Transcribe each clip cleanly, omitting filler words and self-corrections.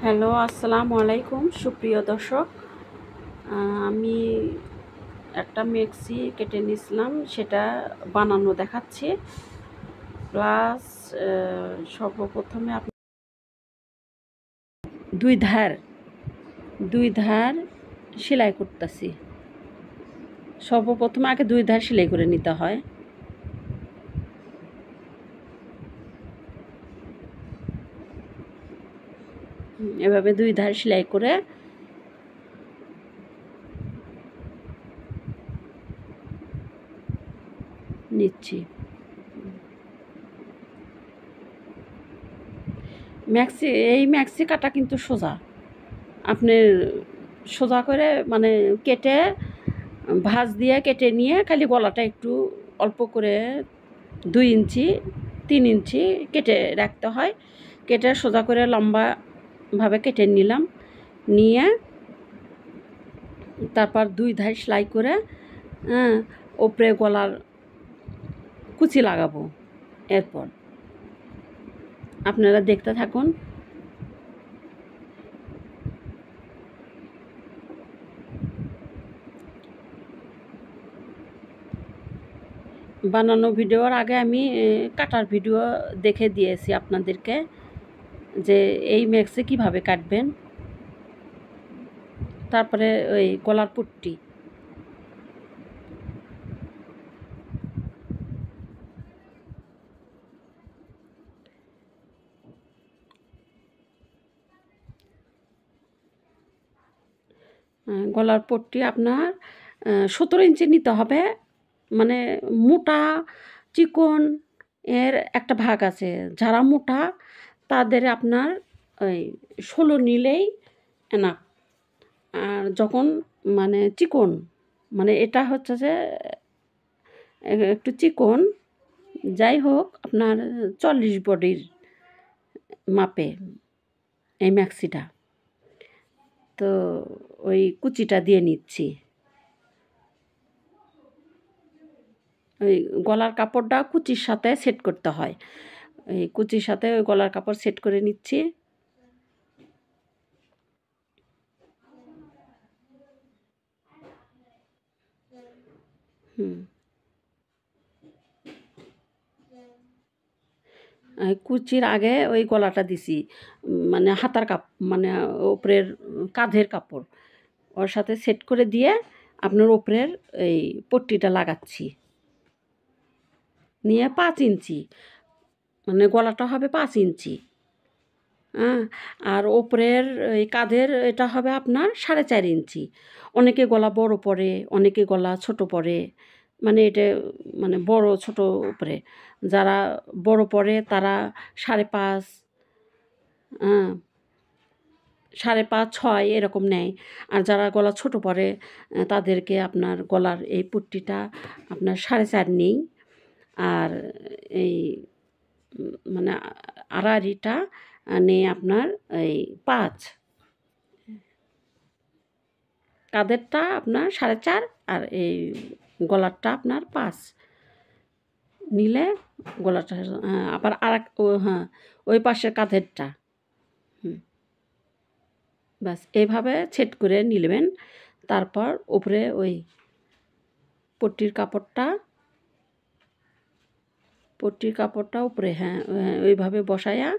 Hello, আসসালামু আলাইকুম সুপ্রিয় দর্শক। আমি একটা মেক্সি কেটে নিয়েছিলাম, সেটা বানানো দেখাচ্ছি। প্লাস সর্বপ্রথমে আপনি দুই ধার সেলাই করতেছি। সর্বপ্রথমে আগে দুই ধার সেলাই করে নিতে হয়। এভাবে দুই ধার সেলাই করে নিচ্ছি। এই ম্যাক্সি কাটা কিন্তু সোজা। আপনি সোজা করে মানে কেটে ভাঁজ দিয়ে কেটে নিয়ে খালি গলাটা একটু অল্প করে 2 ইঞ্চি 3 ইঞ্চি কেটে রাখতে হয়। কেটে সোজা করে লম্বাভাবে কেটে নিলাম, নিয়ে তারপর 2 ধার সেলাই করে ওপরে গলার কুচি লাগাবো। এরপর আপনারা দেখতে থাকুন। বানানো ভিডিওর আগে আমি কাটার ভিডিও দেখে দিয়েছি আপনাদেরকে, যে এই ম্যাক্সে কিভাবে কাটবেন। তারপরে ওই গলার পট্টি গলার পট্টি আপনার 17 ইঞ্চি নিতে হবে। মানে মোটা চিকন এর একটা ভাগ আছে। যারা মোটা তাদের আপনার ওই 16 নিলেই এনাফ। আর যখন মানে চিকন, মানে এটা হচ্ছে যে একটু চিকন, যাই হোক আপনার 40 বডির মাপে এই ম্যাক্সিটা। তো ওই কুচিটা দিয়ে নিচ্ছি। ওই গলার কাপড়টা কুচির সাথে সেট করতে হয়। এই কুচির সাথে ওই গলার কাপড় সেট করে নিচ্ছি। কুচির আগে ওই গলাটা দিছি, মানে হাতার মানে ওপরের কাঁধের কাপড় ওর সাথে সেট করে দিয়ে আপনার ওপরের এই পট্টিটা লাগাচ্ছি। নিয়ে 5 ইঞ্চি, মানে গলাটা হবে 5 ইঞ্চি। আর ওপরের এই কাঁধের এটা হবে আপনার 4.5 ইঞ্চি। অনেকে গলা বড় পরে, অনেকে গলা ছোট পরে, মানে এটা মানে বড় ছোট উপরে। যারা বড় পরে তারা 5.5, 5.5, 6 এরকম নেয়। আর যারা গলা ছোট পরে তাদেরকে আপনার গলার এই পট্টিটা আপনার 4.5 নেই। আর এই মানে আড়াআড়িটা নেই আপনার এই 5। কাঁধেরটা আপনার 4.5 আর এই গলারটা আপনার 5 নিলে গলাটা আবার ওই পাশের কাঁধেরটা ব্যাস এইভাবে সেট করে নিলেন। তারপর উপরে ওই পট্টির কাপড়টা উপরে ওইভাবে বসায়া,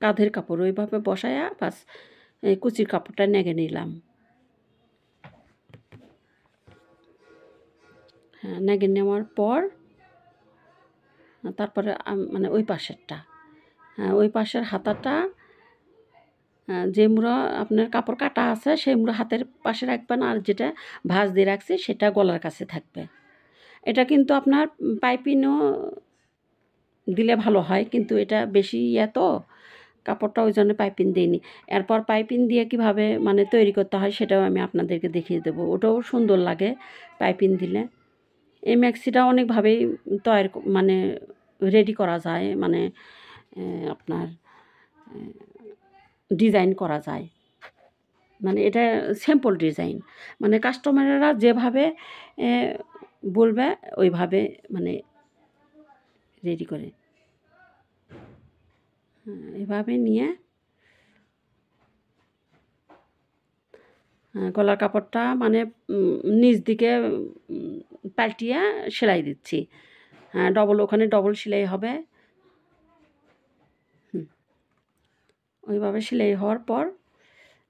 কাঁধের কাপড় ওইভাবে বসায়া বাস এই কুচির কাপড়টা নেগে নিলাম। নেগে নেওয়ার পর তারপরে মানে ওই পাশেরটা, ওই পাশের হাতাটা যে মুড়া আপনার কাপড় কাটা আছে সেই মুড়া হাতের পাশে রাখবেন, আর যেটা ভাঁজ দিয়ে রাখছি সেটা গলার কাছে থাকবে। এটা কিন্তু আপনার পাইপিনও দিলে ভালো হয়, কিন্তু এটা বেশি তো কাপড়টা ওই জন্য পাইপিন দিইনি। এরপর পাইপিন দিয়ে কীভাবে মানে তৈরি করতে হয় সেটাও আমি আপনাদেরকে দেখিয়ে দেবো। ওটাও সুন্দর লাগে পাইপিন দিলে। এই ম্যাক্সিটা অনেকভাবেই তৈরি মানে রেডি করা যায়, মানে আপনার ডিজাইন করা যায়। মানে এটা সিম্পল ডিজাইন, মানে কাস্টমাররা যেভাবে বলবে ওইভাবে মানে রেডি করে। এভাবে নিয়ে গলার কাপড়টা মানে নিচ দিকে পাল্টিয়ে সেলাই দিচ্ছি। ওখানে ডবল সেলাই হবে। ওইভাবে সেলাই হওয়ার পর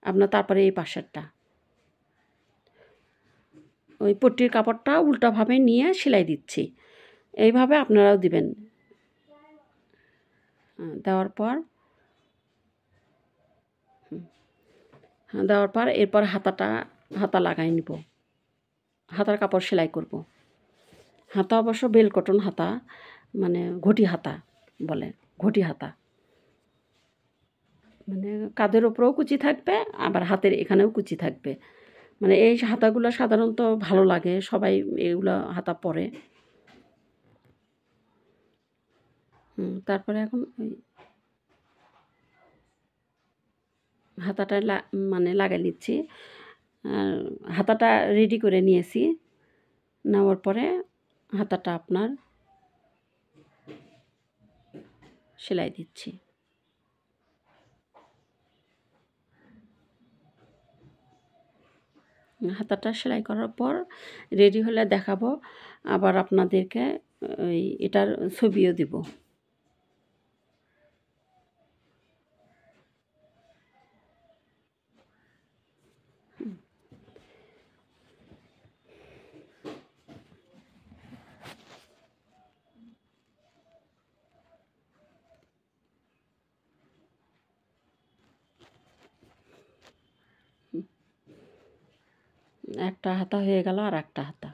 আপনার তারপরে এই পাশেরটা ওই পট্টির কাপড়টা উল্টাভাবে নিয়ে সেলাই দিচ্ছি। এইভাবে আপনারাও দিবেন। দেওয়ার পর এরপর হাতা লাগাই নিব, হাতার কাপড় সেলাই করব। হাতা অবশ্য বেল কটন হাতা, মানে ঘটি হাতা বলে, ঘটি হাতা। মানে কাঁধের ওপরেও কুচি থাকবে, আবার হাতের এখানেও কুচি থাকবে। মানে এই হাতাগুলো সাধারণত ভালো লাগে, সবাই এগুলো হাতা পরে। তারপরে এখন ওই হাতাটা মানে লাগাই নিচ্ছি। হাতাটা রেডি করে নিয়েছি। নেওয়ার পরে হাতাটা আপনার সেলাই দিচ্ছি। হাতাটা সেলাই করার পর রেডি হলে দেখাবো, আবার আপনাদেরকে ওই এটার ছবিও দিব। একটা হাতা হয়ে গেল, আর একটা হাতা।